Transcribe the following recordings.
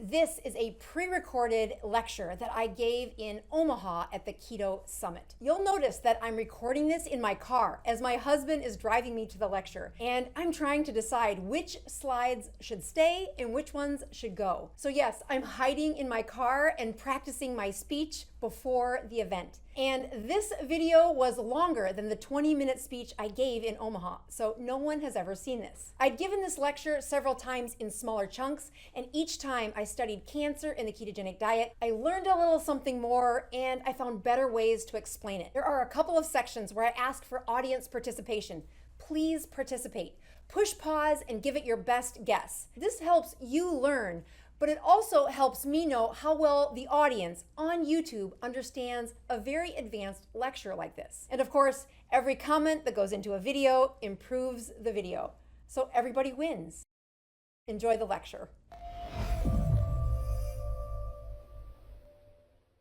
This is a pre-recorded lecture that I gave in Omaha at the Keto Summit. You'll notice that I'm recording this in my car as my husband is driving me to the lecture, and I'm trying to decide which slides should stay and which ones should go. So yes, I'm hiding in my car and practicing my speech before the event. And this video was longer than the 20-minute speech I gave in Omaha, so no one has ever seen this. I'd given this lecture several times in smaller chunks, and each time I studied cancer and the ketogenic diet, I learned a little something more, and I found better ways to explain it. There are a couple of sections where I ask for audience participation. Please participate. Push pause and give it your best guess. This helps you learn, but it also helps me know how well the audience on YouTube understands a very advanced lecture like this. And of course, every comment that goes into a video improves the video. So everybody wins. Enjoy the lecture.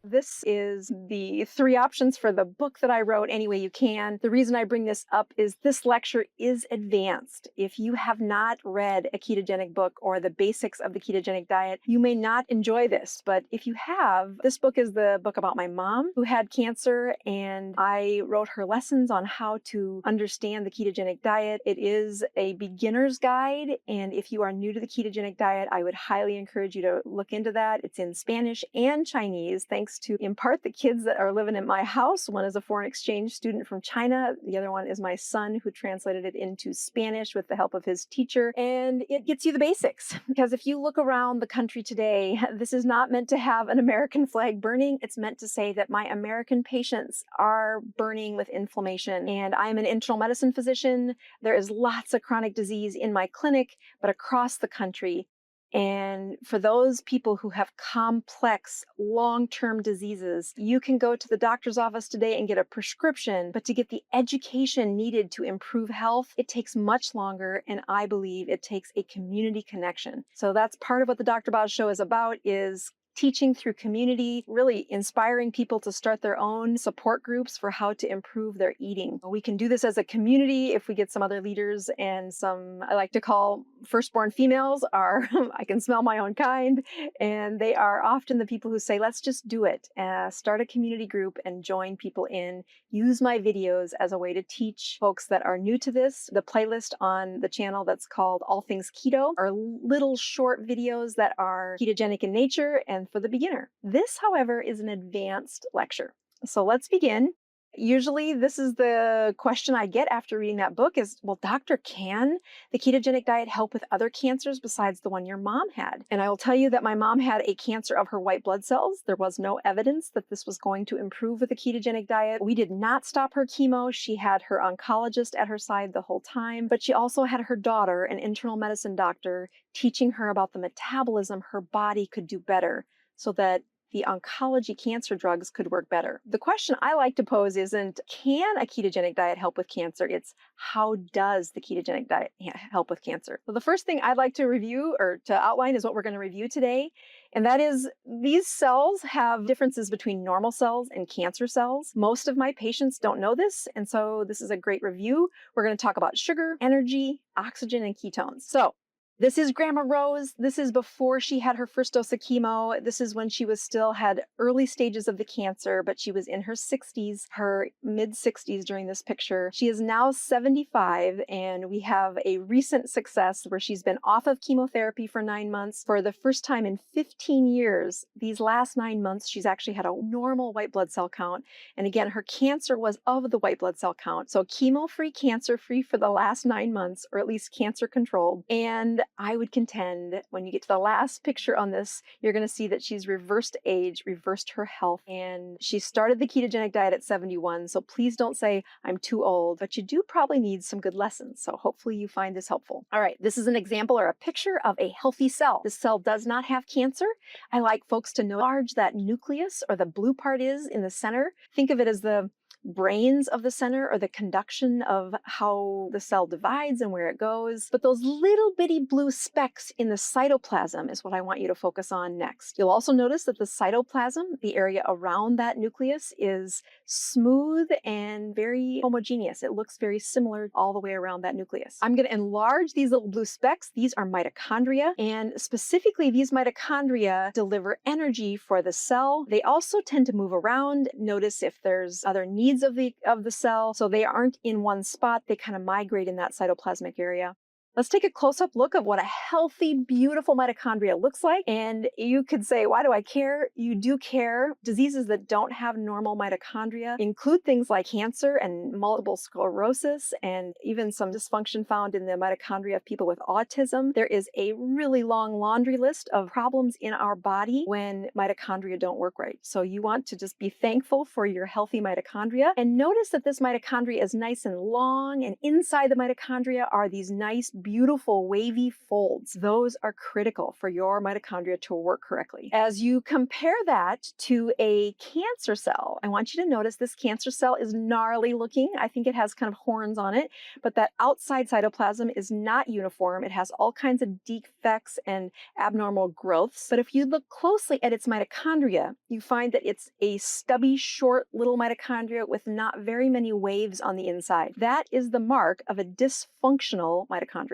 This is the 3 options for the book that I wrote, Any Way You Can. The reason I bring this up is this lecture is advanced. If you have not read a ketogenic book or the basics of the ketogenic diet, you may not enjoy this. But if you have, this book is the book about my mom who had cancer, and I wrote her lessons on how to understand the ketogenic diet. It is a beginner's guide, and if you are new to the ketogenic diet, I would highly encourage you to look into that. It's in Spanish and Chinese, thanks to, in part, the kids that are living in my house. One is a foreign exchange student from China. The other one is my son, who translated it into Spanish with the help of his teacher. And it gets you the basics. Because if you look around the country today, this is not meant to have an American flag burning. It's meant to say that my American patients are burning with inflammation. And I'm an internal medicine physician. There is lots of chronic disease in my clinic, but across the country. And for those people who have complex long-term diseases, you can go to the doctor's office today and get a prescription, but to get the education needed to improve health, it takes much longer, and I believe it takes a community connection. So that's part of what the Dr. Boz Show is about, is teaching through community, really inspiring people to start their own support groups for how to improve their eating. We can do this as a community if we get some other leaders, and some, I like to call firstborn females, are, I can smell my own kind, and they are often the people who say, let's just do it. Start a community group and join people in. Use my videos as a way to teach folks that are new to this. The playlist on the channel that's called All Things Keto are little short videos that are ketogenic in nature and for the beginner. This, however, is an advanced lecture. So let's begin. Usually this is the question I get after reading that book is, well, doctor, can the ketogenic diet help with other cancers besides the one your mom had? And I will tell you that my mom had a cancer of her white blood cells. There was no evidence that this was going to improve with the ketogenic diet. We did not stop her chemo. She had her oncologist at her side the whole time, but she also had her daughter, an internal medicine doctor, teaching her about the metabolism her body could do better so that the oncology cancer drugs could work better. The question I like to pose isn't, can a ketogenic diet help with cancer? It's, how does the ketogenic diet help with cancer? So the first thing I'd like to review or to outline is what we're going to review today. And that is, these cells have differences between normal cells and cancer cells. Most of my patients don't know this, and so this is a great review. We're going to talk about sugar, energy, oxygen, and ketones. So this is Grandma Rose. This is before she had her first dose of chemo. This is when she was still had early stages of the cancer, but she was in her 60s, her mid 60s during this picture. She is now 75, and we have a recent success where she's been off of chemotherapy for 9 months. For the first time in 15 years, these last 9 months, she's actually had a normal white blood cell count. And again, her cancer was of the white blood cell count. So chemo-free, cancer-free for the last 9 months, or at least cancer-controlled. And I would contend when you get to the last picture on this, you're going to see that she's reversed age, reversed her health, and she started the ketogenic diet at 71. So please don't say I'm too old, but you do probably need some good lessons. So hopefully you find this helpful. All right, this is an example or a picture of a healthy cell. This cell does not have cancer. I like folks to know how large that nucleus or the blue part is in the center. Think of it as the brains of the center, or the conduction of how the cell divides and where it goes. But those little bitty blue specks in the cytoplasm is what I want you to focus on next. You'll also notice that the cytoplasm, the area around that nucleus, is smooth and very homogeneous. It looks very similar all the way around that nucleus. I'm going to enlarge these little blue specks. These are mitochondria, and specifically these mitochondria deliver energy for the cell. They also tend to move around. Notice if there's other needs of the cell, so they aren't in one spot. They kind of migrate in that cytoplasmic area. Let's take a close-up look of what a healthy, beautiful mitochondria looks like. And you could say, why do I care? You do care. Diseases that don't have normal mitochondria include things like cancer and multiple sclerosis, and even some dysfunction found in the mitochondria of people with autism. There is a really long laundry list of problems in our body when mitochondria don't work right. So you want to just be thankful for your healthy mitochondria. And notice that this mitochondria is nice and long, and inside the mitochondria are these nice, beautiful wavy folds. Those are critical for your mitochondria to work correctly. As you compare that to a cancer cell, I want you to notice this cancer cell is gnarly looking. I think it has kind of horns on it, but that outside cytoplasm is not uniform. It has all kinds of defects and abnormal growths. But if you look closely at its mitochondria, you find that it's a stubby, short little mitochondria with not very many waves on the inside. That is the mark of a dysfunctional mitochondria.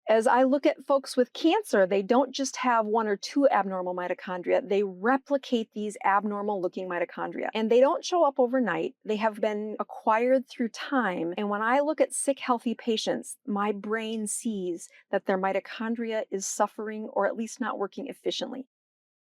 As I look at folks with cancer, they don't just have one or two abnormal mitochondria. They replicate these abnormal looking mitochondria, and they don't show up overnight. They have been acquired through time. And when I look at sick, healthy patients, my brain sees that their mitochondria is suffering or at least not working efficiently.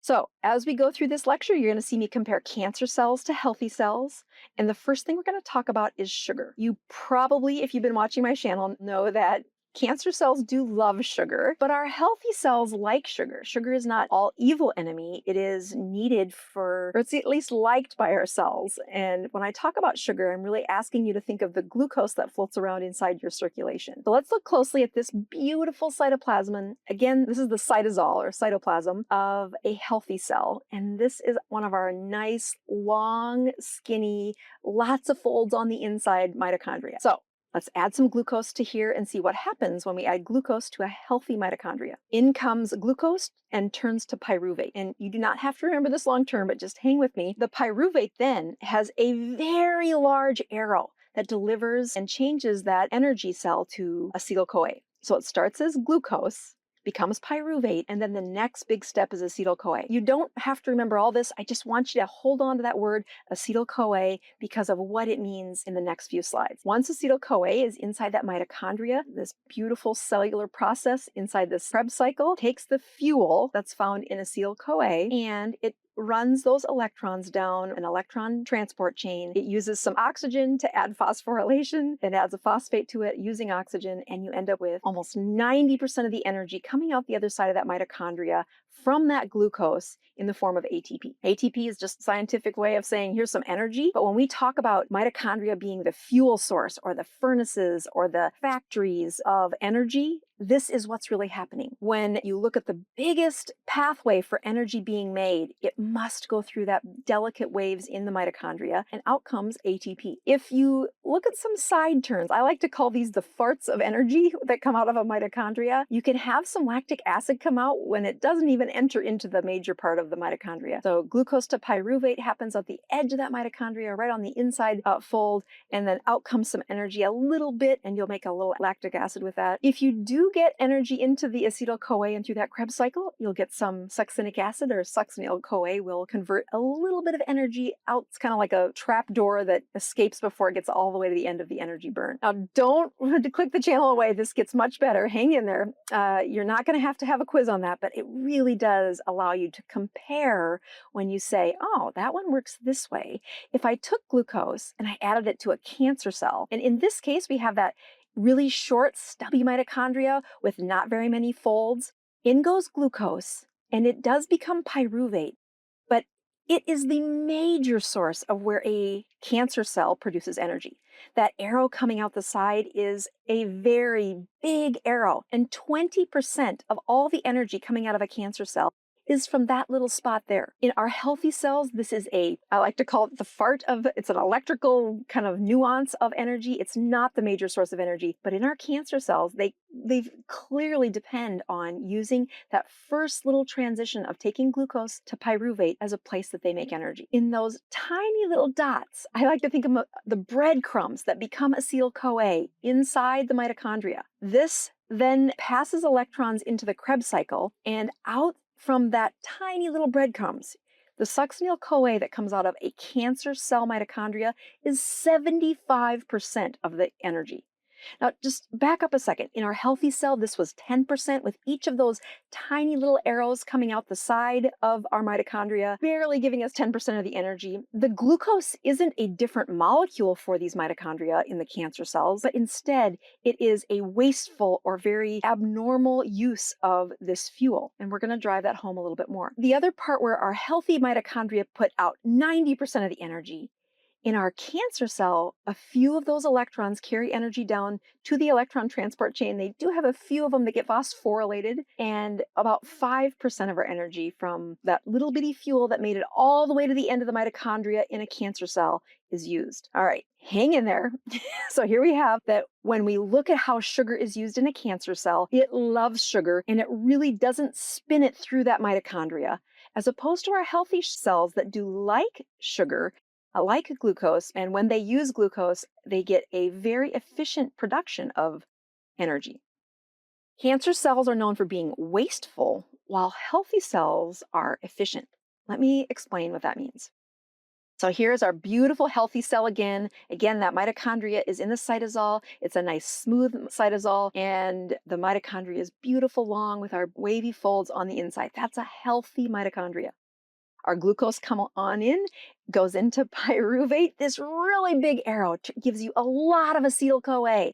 So as we go through this lecture, you're going to see me compare cancer cells to healthy cells. And the first thing we're going to talk about is sugar. You probably, if you've been watching my channel, know that cancer cells do love sugar, but our healthy cells like sugar. Sugar is not all evil enemy. It is needed for, or it's at least liked by our cells. And when I talk about sugar, I'm really asking you to think of the glucose that floats around inside your circulation. So let's look closely at this beautiful cytoplasm. Again, this is the cytosol or cytoplasm of a healthy cell. And this is one of our nice, long, skinny, lots of folds on the inside mitochondria. So let's add some glucose to here and see what happens when we add glucose to a healthy mitochondria. In comes glucose and turns to pyruvate. And you do not have to remember this long term, but just hang with me. The pyruvate then has a very large arrow that delivers and changes that energy cell to acetyl-CoA. So it starts as glucose, becomes pyruvate, and then the next big step is acetyl-CoA. You don't have to remember all this. I just want you to hold on to that word acetyl-CoA because of what it means in the next few slides. Once acetyl-CoA is inside that mitochondria, this beautiful cellular process inside this Krebs cycle takes the fuel that's found in acetyl-CoA and it runs those electrons down an electron transport chain. It uses some oxygen to add phosphorylation, then adds a phosphate to it using oxygen, and you end up with almost 90% of the energy coming out the other side of that mitochondria from that glucose in the form of ATP. ATP is just a scientific way of saying here's some energy, but when we talk about mitochondria being the fuel source or the furnaces or the factories of energy, this is what's really happening. When you look at the biggest pathway for energy being made, it must go through that delicate waves in the mitochondria, and out comes ATP. If you look at some side turns, I like to call these the farts of energy that come out of a mitochondria. You can have some lactic acid come out when it doesn't even enter into the major part of the mitochondria. So glucose to pyruvate happens at the edge of that mitochondria, right on the inside fold, and then out comes some energy a little bit, and you'll make a little lactic acid with that. If you do get energy into the acetyl-CoA and through that Krebs cycle, you'll get some succinic acid, or succinyl-CoA will convert a little bit of energy out. It's kind of like a trap door that escapes before it gets all the way to the end of the energy burn. Now, don't click the channel away. This gets much better. Hang in there. You're not going to have a quiz on that, but it really does allow you to compare when you say, oh, that one works this way. If I took glucose and I added it to a cancer cell, and in this case, we have that really short, stubby mitochondria with not very many folds, in goes glucose, and it does become pyruvate, but it is the major source of where a cancer cell produces energy. That arrow coming out the side is a very big arrow, and 20% of all the energy coming out of a cancer cell is from that little spot there. In our healthy cells, this is I like to call it the fart of, it's an electrical kind of nuance of energy. It's not the major source of energy, but in our cancer cells, they clearly depend on using that first little transition of taking glucose to pyruvate as a place that they make energy. In those tiny little dots, I like to think of the breadcrumbs that become acetyl-CoA inside the mitochondria. This then passes electrons into the Krebs cycle, and out from that tiny little breadcrumbs, the succinyl-CoA that comes out of a cancer cell mitochondria is 75% of the energy. Now, just back up a second. In our healthy cell, this was 10%, with each of those tiny little arrows coming out the side of our mitochondria, barely giving us 10% of the energy. The glucose isn't a different molecule for these mitochondria in the cancer cells, but instead it is a wasteful or very abnormal use of this fuel. And we're going to drive that home a little bit more. The other part where our healthy mitochondria put out 90% of the energy, in our cancer cell, a few of those electrons carry energy down to the electron transport chain. They do have a few of them that get phosphorylated, and about 5% of our energy from that little bitty fuel that made it all the way to the end of the mitochondria in a cancer cell is used. All right, hang in there. So here we have that when we look at how sugar is used in a cancer cell, it loves sugar and it really doesn't spin it through that mitochondria, as opposed to our healthy cells that do like sugar, like glucose, and when they use glucose, they get a very efficient production of energy. Cancer cells are known for being wasteful, while healthy cells are efficient. Let me explain what that means. So here's our beautiful healthy cell again. Again, that mitochondria is in the cytosol. It's a nice smooth cytosol, and the mitochondria is beautiful long with our wavy folds on the inside. That's a healthy mitochondria. Our glucose comes on in, goes into pyruvate. This really big arrow gives you a lot of acetyl-CoA.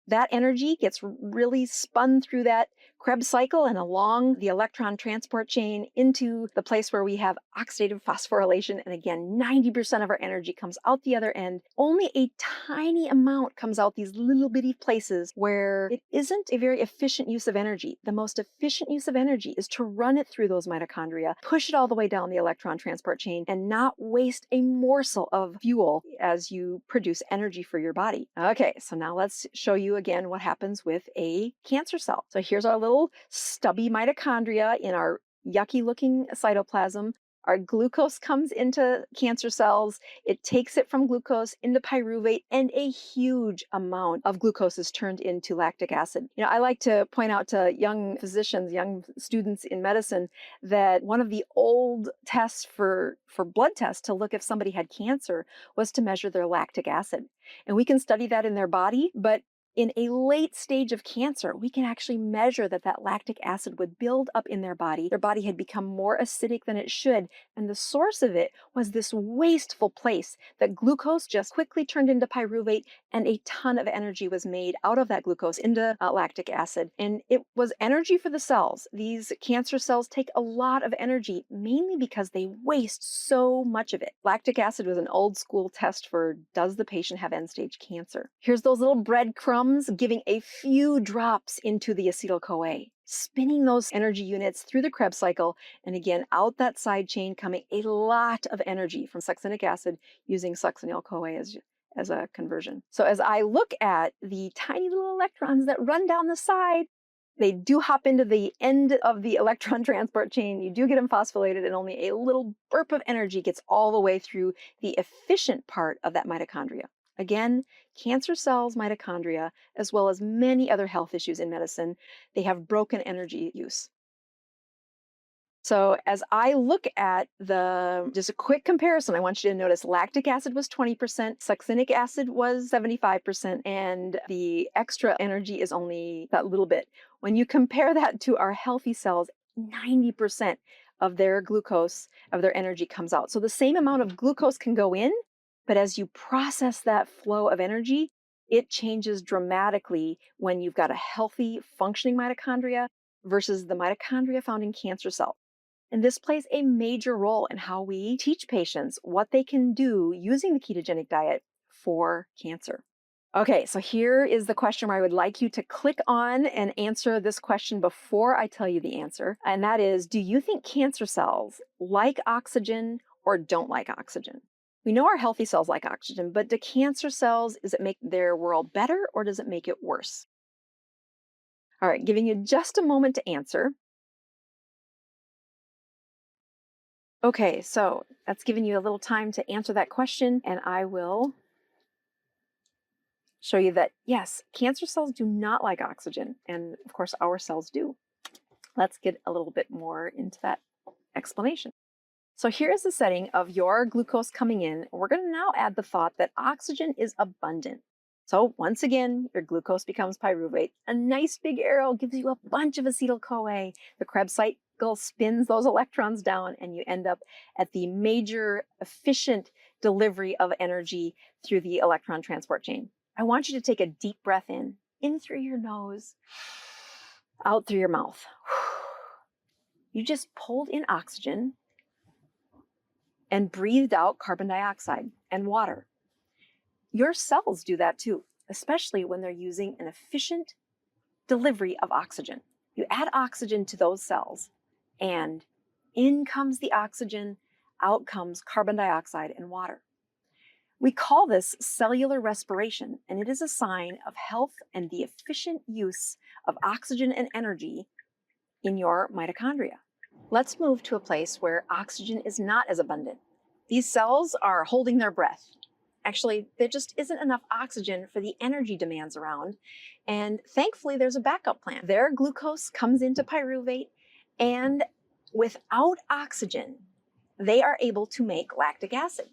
That energy gets really spun through that Krebs cycle and along the electron transport chain into the place where we have oxidative phosphorylation. And again, 90% of our energy comes out the other end. Only a tiny amount comes out these little bitty places where it isn't a very efficient use of energy. The most efficient use of energy is to run it through those mitochondria, push it all the way down the electron transport chain, and not waste a morsel of fuel as you produce energy for your body. Okay, so now let's show you again what happens with a cancer cell. So here's our little stubby mitochondria in our yucky looking cytoplasm. Our glucose comes into cancer cells. It takes it from glucose into pyruvate, and a huge amount of glucose is turned into lactic acid. You know, I like to point out to young physicians, young students in medicine, that one of the old tests for blood tests to look if somebody had cancer was to measure their lactic acid. And we can study that in their body, but in a late stage of cancer, we can actually measure that lactic acid would build up in their body. Their body had become more acidic than it should, and the source of it was this wasteful place that glucose just quickly turned into pyruvate, and a ton of energy was made out of that glucose into lactic acid. And it was energy for the cells. These cancer cells take a lot of energy, mainly because they waste so much of it. Lactic acid was an old school test for, does the patient have end-stage cancer? Here's those little breadcrumbs giving a few drops into the acetyl-CoA, spinning those energy units through the Krebs cycle, and again, out that side chain coming a lot of energy from succinic acid using succinyl-CoA as a conversion. So as I look at the tiny little electrons that run down the side, they do hop into the end of the electron transport chain. You do get them phosphorylated, and only a little burp of energy gets all the way through the efficient part of that mitochondria. Again, cancer cells, mitochondria, as well as many other health issues in medicine, they have broken energy use. So as I look at just a quick comparison, I want you to notice lactic acid was 20%, succinic acid was 75%, and the extra energy is only that little bit. When you compare that to our healthy cells, 90% of their glucose, of their energy comes out. So the same amount of glucose can go in, but as you process that flow of energy, it changes dramatically when you've got a healthy, functioning mitochondria versus the mitochondria found in cancer cells. And this plays a major role in how we teach patients what they can do using the ketogenic diet for cancer. Okay, so here is the question where I would like you to click on and answer this question before I tell you the answer. And that is, do you think cancer cells like oxygen or don't like oxygen? We know our healthy cells like oxygen, but do cancer cells, does it make their world better or does it make it worse? All right, giving you just a moment to answer. Okay, so that's giving you a little time to answer that question, and I will show you that, yes, cancer cells do not like oxygen, and of course our cells do. Let's get a little bit more into that explanation. So here's the setting of your glucose coming in. We're going to now add the thought that oxygen is abundant. So once again, your glucose becomes pyruvate. A nice big arrow gives you a bunch of acetyl-CoA. The Krebs cycle spins those electrons down and you end up at the major efficient delivery of energy through the electron transport chain. I want you to take a deep breath in through your nose, out through your mouth. You just pulled in oxygen and breathed out carbon dioxide and water. Your cells do that too, especially when they're using an efficient delivery of oxygen. You add oxygen to those cells, and in comes the oxygen, out comes carbon dioxide and water. We call this cellular respiration, and it is a sign of health and the efficient use of oxygen and energy in your mitochondria. Let's move to a place where oxygen is not as abundant. These cells are holding their breath. Actually, there just isn't enough oxygen for the energy demands around, and thankfully there's a backup plan. Their glucose comes into pyruvate, and without oxygen, they are able to make lactic acid.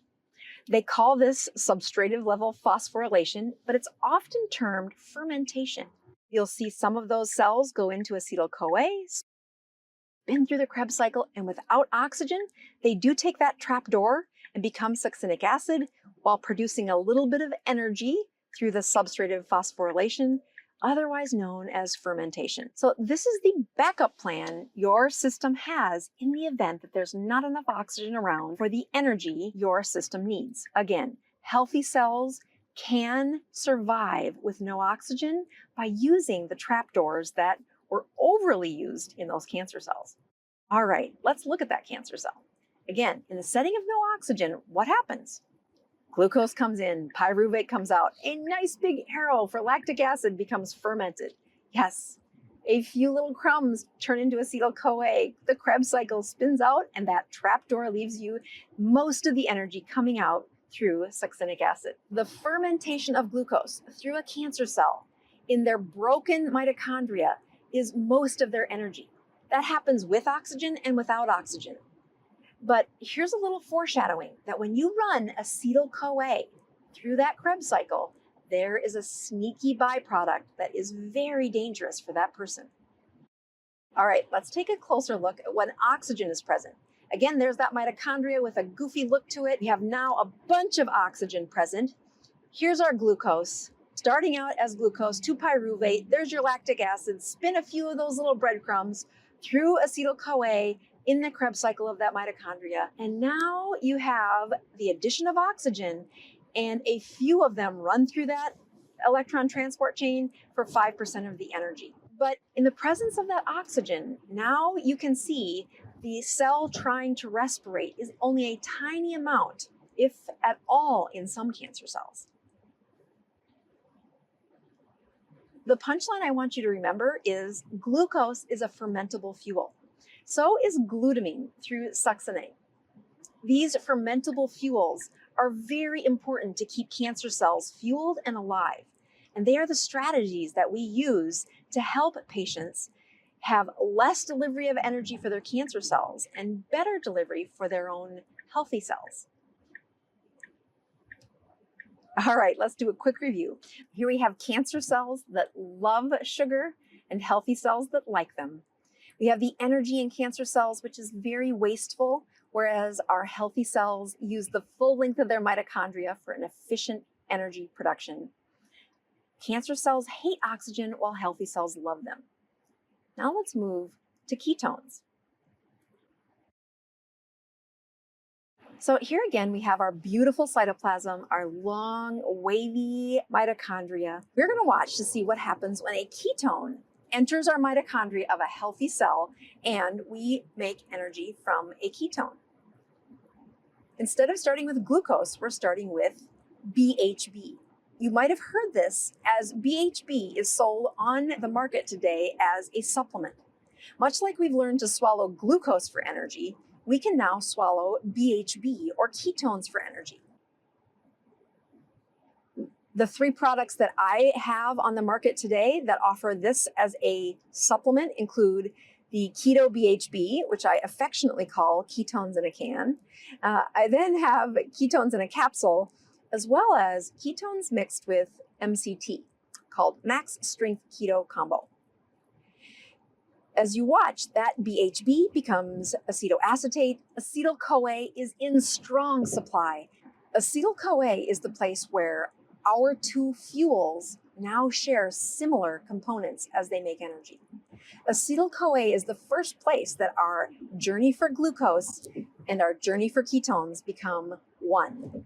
They call this substrative level phosphorylation, but it's often termed fermentation. You'll see some of those cells go into acetyl-CoA, spin through the Krebs cycle, and without oxygen, they do take that trap door and become succinic acid while producing a little bit of energy through the substrative phosphorylation, otherwise known as fermentation. So this is the backup plan your system has in the event that there's not enough oxygen around for the energy your system needs. Again, healthy cells can survive with no oxygen by using the trapdoors that were overly used in those cancer cells. All right, let's look at that cancer cell. Again, in the setting of no oxygen, what happens? Glucose comes in, pyruvate comes out, a nice big arrow for lactic acid becomes fermented. Yes, a few little crumbs turn into acetyl-CoA, the Krebs cycle spins out, and that trapdoor leaves you most of the energy coming out through succinic acid. The fermentation of glucose through a cancer cell in their broken mitochondria is most of their energy. That happens with oxygen and without oxygen. But here's a little foreshadowing that when you run acetyl-CoA through that Krebs cycle, there is a sneaky byproduct that is very dangerous for that person. All right, let's take a closer look at when oxygen is present. Again, there's that mitochondria with a goofy look to it. We have now a bunch of oxygen present. Here's our glucose. Starting out as glucose to pyruvate, there's your lactic acid. Spin a few of those little breadcrumbs through acetyl-CoA in the Krebs cycle of that mitochondria. And now you have the addition of oxygen, and a few of them run through that electron transport chain for 5% of the energy. But in the presence of that oxygen, now you can see the cell trying to respirate is only a tiny amount, if at all, in some cancer cells. The punchline I want you to remember is glucose is a fermentable fuel. So is glutamine through succinate. These fermentable fuels are very important to keep cancer cells fueled and alive. And they are the strategies that we use to help patients have less delivery of energy for their cancer cells and better delivery for their own healthy cells. All right, let's do a quick review. Here we have cancer cells that love sugar and healthy cells that like them. We have the energy in cancer cells, which is very wasteful, whereas our healthy cells use the full length of their mitochondria for an efficient energy production. Cancer cells hate oxygen while healthy cells love them. Now let's move to ketones. So here again, we have our beautiful cytoplasm, our long, wavy mitochondria. We're going to watch to see what happens when a ketone enters our mitochondria of a healthy cell and we make energy from a ketone. Instead of starting with glucose, we're starting with BHB. You might have heard this as BHB is sold on the market today as a supplement. Much like we've learned to swallow glucose for energy, we can now swallow BHB or ketones for energy. The 3 products that I have on the market today that offer this as a supplement include the Keto BHB, which I affectionately call Ketones-In-A-Can. I then have ketones in a capsule, as well as ketones mixed with MCT, called Max Strength Keto Combo. As you watch, that BHB becomes acetoacetate. Acetyl-CoA is in strong supply. Acetyl-CoA is the place where our 2 fuels now share similar components as they make energy. Acetyl-CoA is the first place that our journey for glucose and our journey for ketones become one.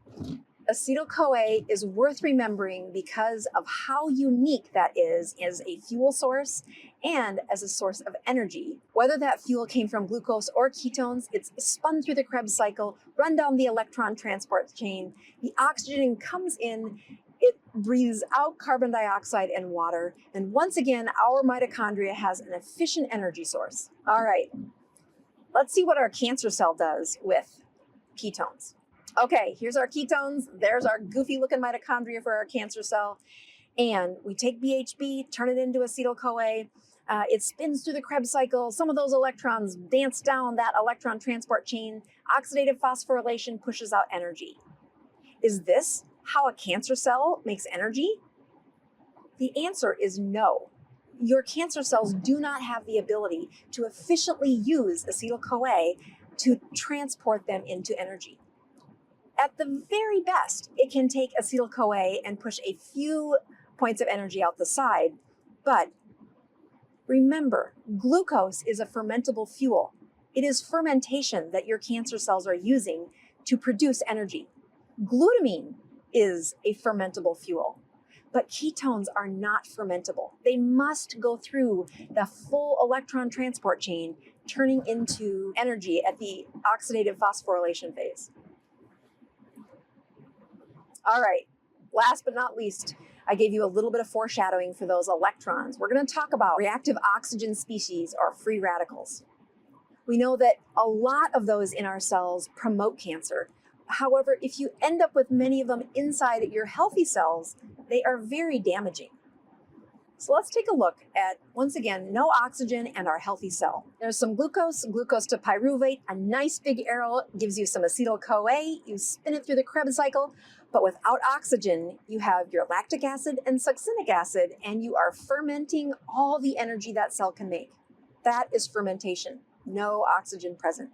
Acetyl-CoA is worth remembering because of how unique that is as a fuel source and as a source of energy. Whether that fuel came from glucose or ketones, it's spun through the Krebs cycle, run down the electron transport chain, the oxygen comes in, it breathes out carbon dioxide and water, and once again, our mitochondria has an efficient energy source. All right, let's see what our cancer cell does with ketones. Okay, here's our ketones. There's our goofy looking mitochondria for our cancer cell. And we take BHB, turn it into acetyl-CoA. It spins through the Krebs cycle. Some of those electrons dance down that electron transport chain. Oxidative phosphorylation pushes out energy. Is this how a cancer cell makes energy? The answer is no. Your cancer cells do not have the ability to efficiently use acetyl-CoA to transport them into energy. At the very best, it can take acetyl-CoA and push a few points of energy out the side. But remember, glucose is a fermentable fuel. It is fermentation that your cancer cells are using to produce energy. Glutamine is a fermentable fuel, but ketones are not fermentable. They must go through the full electron transport chain, turning into energy at the oxidative phosphorylation phase. All right, last but not least, I gave you a little bit of foreshadowing for those electrons. We're going to talk about reactive oxygen species or free radicals. We know that a lot of those in our cells promote cancer. However, if you end up with many of them inside your healthy cells, they are very damaging. So let's take a look at, once again, no oxygen and our healthy cell. There's some glucose to pyruvate, a nice big arrow gives you some acetyl-CoA, you spin it through the Krebs cycle, but without oxygen, you have your lactic acid and succinic acid, and you are fermenting all the energy that cell can make. That is fermentation, no oxygen present.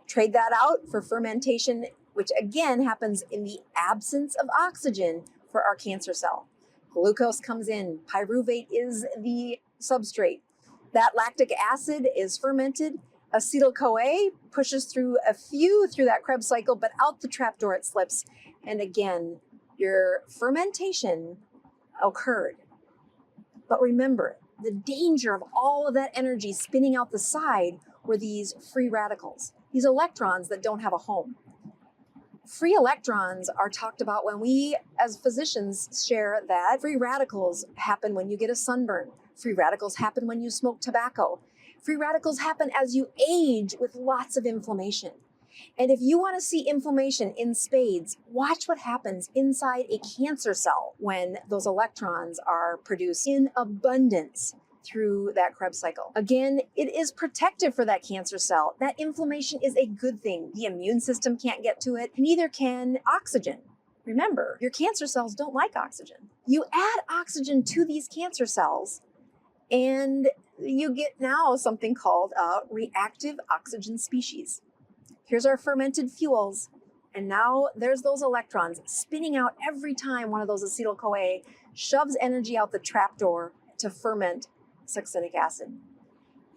Trade that out for fermentation, which again happens in the absence of oxygen for our cancer cell. Glucose comes in, pyruvate is the substrate. That lactic acid is fermented. Acetyl-CoA pushes through a few through that Krebs cycle, but out the trapdoor it slips. And again, your fermentation occurred. But remember, the danger of all of that energy spinning out the side were these free radicals, these electrons that don't have a home. Free electrons are talked about when we, as physicians, share that free radicals happen when you get a sunburn. Free radicals happen when you smoke tobacco. Free radicals happen as you age with lots of inflammation. And if you want to see inflammation in spades, watch what happens inside a cancer cell when those electrons are produced in abundance through that Krebs cycle. Again, it is protective for that cancer cell. That inflammation is a good thing. The immune system can't get to it, neither can oxygen. Remember, your cancer cells don't like oxygen. You add oxygen to these cancer cells, and you get now something called a reactive oxygen species. Here's our fermented fuels, and now there's those electrons spinning out every time one of those acetyl-CoA shoves energy out the trapdoor to ferment succinic acid.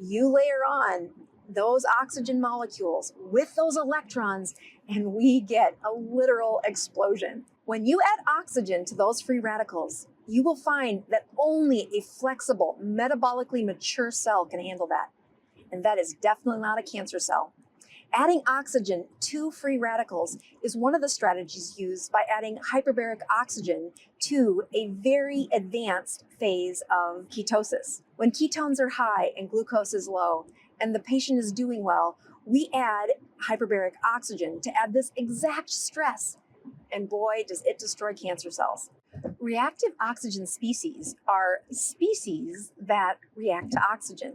You layer on those oxygen molecules with those electrons, and we get a literal explosion. When you add oxygen to those free radicals, you will find that only a flexible, metabolically mature cell can handle that. And that is definitely not a cancer cell. Adding oxygen to free radicals is one of the strategies used by adding hyperbaric oxygen to a very advanced phase of ketosis. When ketones are high and glucose is low, and the patient is doing well, we add hyperbaric oxygen to add this exact stress. And boy, does it destroy cancer cells. Reactive oxygen species are species that react to oxygen.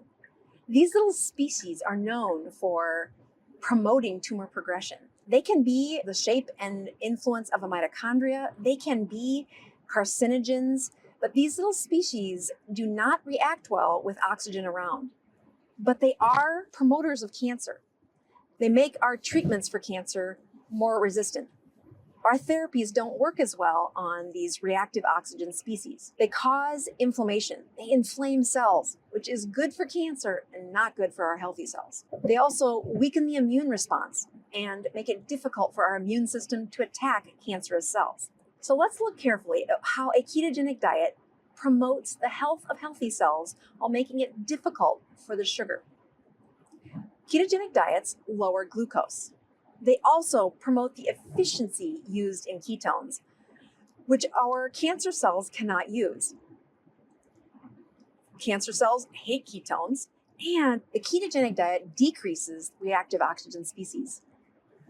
These little species are known for promoting tumor progression. They can be the shape and influence of a mitochondria. They can be carcinogens, but these little species do not react well with oxygen around. But they are promoters of cancer. They make our treatments for cancer more resistant. Our therapies don't work as well on these reactive oxygen species. They cause inflammation. They inflame cells, which is good for cancer and not good for our healthy cells. They also weaken the immune response and make it difficult for our immune system to attack cancerous cells. So let's look carefully at how a ketogenic diet promotes the health of healthy cells while making it difficult for the sugar. Ketogenic diets lower glucose. They also promote the efficiency used in ketones, which our cancer cells cannot use. Cancer cells hate ketones, and the ketogenic diet decreases reactive oxygen species.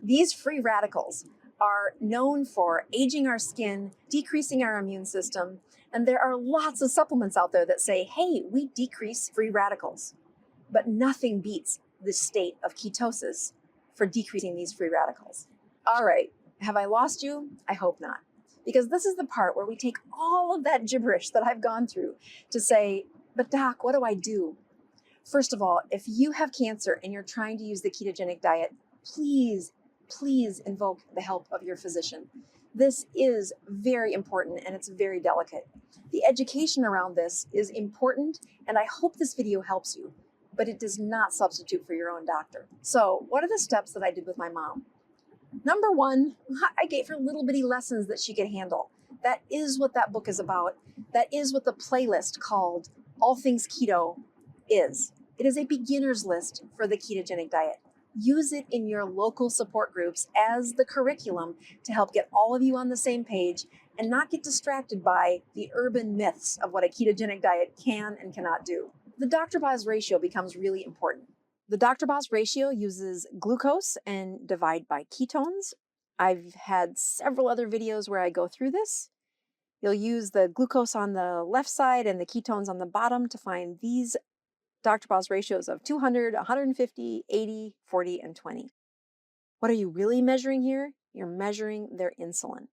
These free radicals are known for aging our skin, decreasing our immune system, and there are lots of supplements out there that say, hey, we decrease free radicals. But nothing beats the state of ketosis for decreasing these free radicals. All right, have I lost you? I hope not. Because this is the part where we take all of that gibberish that I've gone through to say, but doc, what do I do? First of all, if you have cancer and you're trying to use the ketogenic diet, please invoke the help of your physician. This is very important and it's very delicate. The education around this is important, and I hope this video helps you, but it does not substitute for your own doctor. So what are the steps that I did with my mom? Number one, I gave her little bitty lessons that she could handle. That is what that book is about. That is what the playlist called All Things Keto is. It is a beginner's list for the ketogenic diet. Use it in your local support groups as the curriculum to help get all of you on the same page and not get distracted by the urban myths of what a ketogenic diet can and cannot do. The Dr. Boz ratio becomes really important. The Dr. Boz ratio uses glucose and divide by ketones. I've had several other videos where I go through this. You'll use the glucose on the left side and the ketones on the bottom to find these Dr. Boz ratios of 200, 150, 80, 40, and 20. What are you really measuring here? You're measuring their insulin.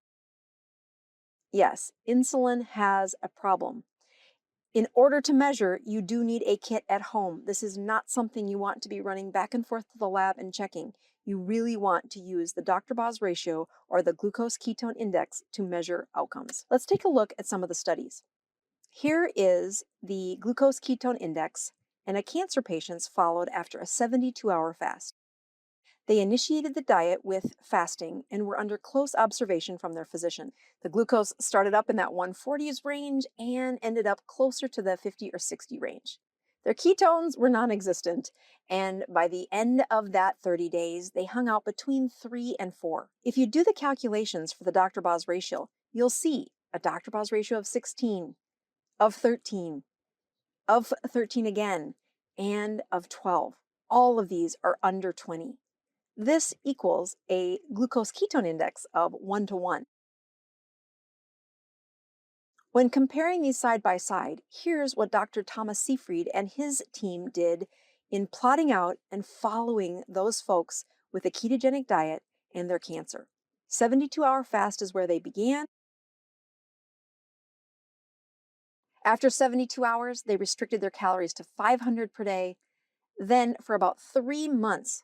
Yes, insulin has a problem. In order to measure, you do need a kit at home. This is not something you want to be running back and forth to the lab and checking. You really want to use the Dr. Boz ratio or the glucose ketone index to measure outcomes. Let's take a look at some of the studies. Here is the glucose ketone index and a cancer patients followed after a 72-hour fast. They initiated the diet with fasting and were under close observation from their physician. The glucose started up in that 140s range and ended up closer to the 50 or 60 range. Their ketones were non-existent, and by the end of that 30 days, they hung out between 3 and 4. If you do the calculations for the Dr. Boz ratio, you'll see a Dr. Boz ratio of 16, of 13, of 13 again, and of 12. All of these are under 20. This equals a glucose ketone index of 1 to 1. When comparing these side by side, here's what Dr. Thomas Seyfried and his team did in plotting out and following those folks with a ketogenic diet and their cancer. 72-hour fast is where they began. After 72 hours, they restricted their calories to 500 per day. Then for about 3 months,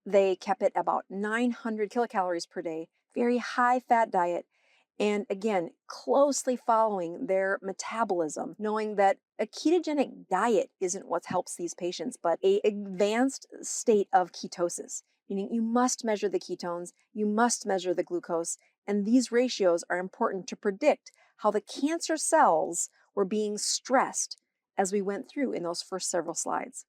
they kept it about 900 kilocalories per day, very high fat diet, And again, closely following their metabolism, knowing that a ketogenic diet isn't what helps these patients, but a advanced state of ketosis, meaning you must measure the ketones, you must measure the glucose, and these ratios are important to predict how the cancer cells were being stressed as we went through in those first several slides.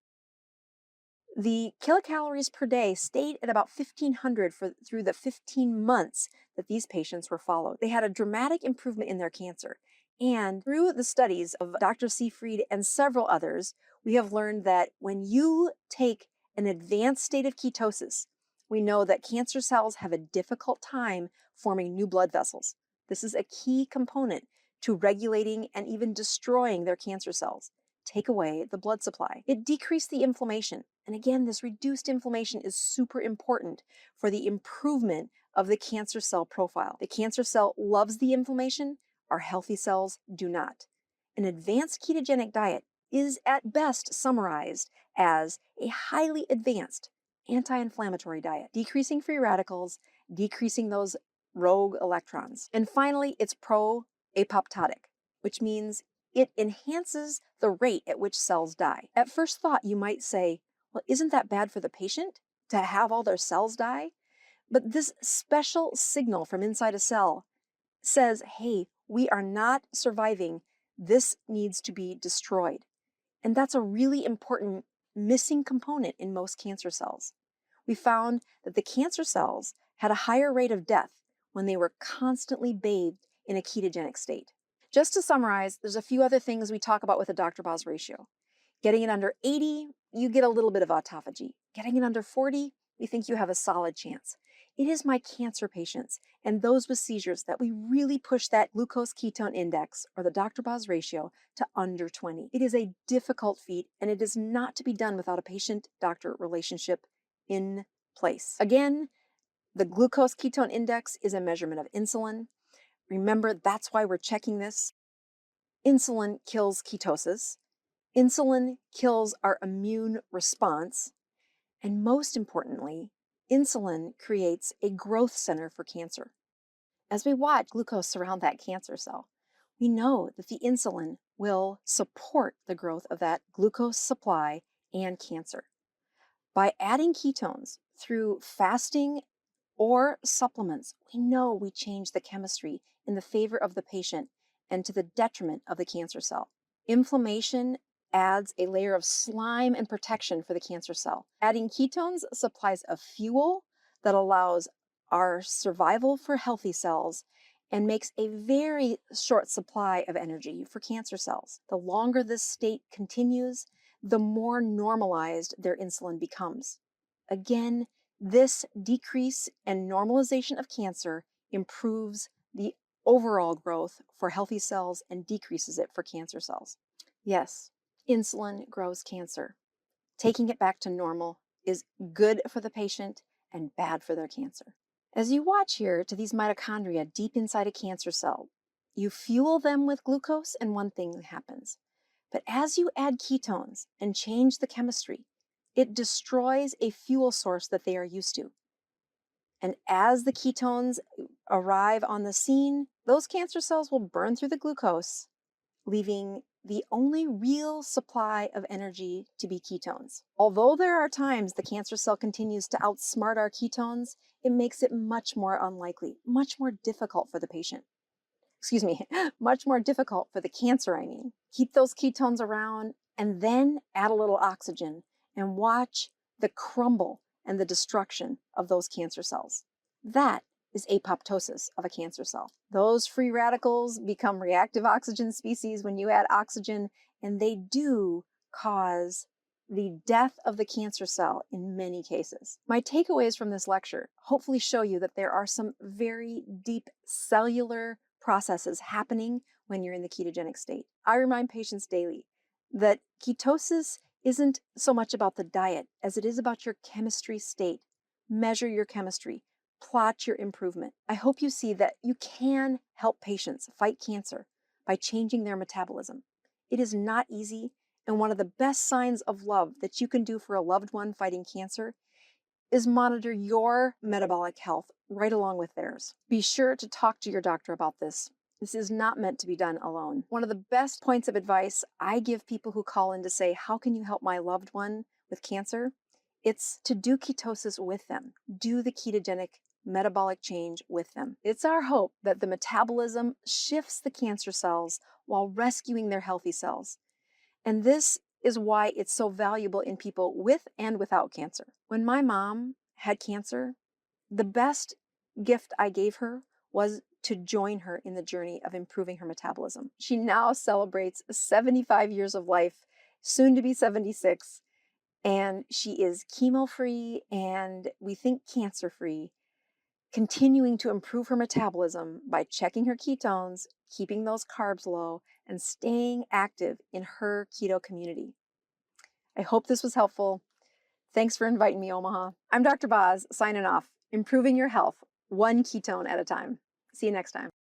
The kilocalories per day stayed at about 1,500 through the 15 months that these patients were followed. They had a dramatic improvement in their cancer. And through the studies of Dr. Seyfried and several others, we have learned that when you take an advanced state of ketosis, we know that cancer cells have a difficult time forming new blood vessels. This is a key component to regulating and even destroying their cancer cells. Take away the blood supply. It decreased the inflammation. And again, this reduced inflammation is super important for the improvement of the cancer cell profile. The cancer cell loves the inflammation, our healthy cells do not. An advanced ketogenic diet is at best summarized as a highly advanced anti-inflammatory diet, decreasing free radicals, decreasing those rogue electrons. And finally, it's pro-apoptotic, which means it enhances the rate at which cells die. At first thought, you might say, well, isn't that bad for the patient to have all their cells die? But this special signal from inside a cell says, hey, we are not surviving. This needs to be destroyed. And that's a really important missing component in most cancer cells. We found that the cancer cells had a higher rate of death when they were constantly bathed in a ketogenic state. Just to summarize, there's a few other things we talk about with the Dr. Boz ratio. Getting it under 80, you get a little bit of autophagy. Getting it under 40, we think you have a solid chance. It is my cancer patients and those with seizures that we really push that glucose ketone index, or the Dr. Boz ratio, to under 20. It is a difficult feat, and it is not to be done without a patient-doctor relationship in place. Again, the glucose ketone index is a measurement of insulin. Remember, that's why we're checking this. Insulin kills ketosis. Insulin kills our immune response. And most importantly, insulin creates a growth center for cancer. As we watch glucose surround that cancer cell, we know that the insulin will support the growth of that glucose supply and cancer. By adding ketones through fasting or supplements, we know we change the chemistry in the favor of the patient and to the detriment of the cancer cell. Inflammation adds a layer of slime and protection for the cancer cell. Adding ketones supplies a fuel that allows our survival for healthy cells and makes a very short supply of energy for cancer cells. The longer this state continues, the more normalized their insulin becomes. Again, this decrease and normalization of cancer improves the overall growth for healthy cells and decreases it for cancer cells. Yes, insulin grows cancer. Taking it back to normal is good for the patient and bad for their cancer. As you watch here to these mitochondria deep inside a cancer cell, you fuel them with glucose and one thing happens. But as you add ketones and change the chemistry, it destroys a fuel source that they are used to. And as the ketones arrive on the scene, those cancer cells will burn through the glucose, leaving the only real supply of energy to be ketones. Although there are times the cancer cell continues to outsmart our ketones, it makes it much more unlikely, much more difficult for the patient. Much more difficult for the cancer, I mean. Keep those ketones around and then add a little oxygen and watch the crumble and the destruction of those cancer cells. That is apoptosis of a cancer cell. Those free radicals become reactive oxygen species when you add oxygen, and they do cause the death of the cancer cell in many cases. My takeaways from this lecture hopefully show you that there are some very deep cellular processes happening when you're in the ketogenic state. I remind patients daily that ketosis isn't so much about the diet as it is about your chemistry state. Measure your chemistry. Plot your improvement. I hope you see that you can help patients fight cancer by changing their metabolism. It is not easy, and one of the best signs of love that you can do for a loved one fighting cancer is monitor your metabolic health right along with theirs. Be sure to talk to your doctor about this. This is not meant to be done alone. One of the best points of advice I give people who call in to say, how can you help my loved one with cancer? It's to do ketosis with them. Do the ketogenic metabolic change with them. It's our hope that the metabolism shifts the cancer cells while rescuing their healthy cells. And this is why it's so valuable in people with and without cancer. When my mom had cancer, the best gift I gave her was to join her in the journey of improving her metabolism. She now celebrates 75 years of life, soon to be 76, and she is chemo-free and we think cancer-free, continuing to improve her metabolism by checking her ketones, keeping those carbs low, and staying active in her keto community. I hope this was helpful. Thanks for inviting me, Omaha. I'm Dr. Boz, signing off, improving your health, one ketone at a time. See you next time.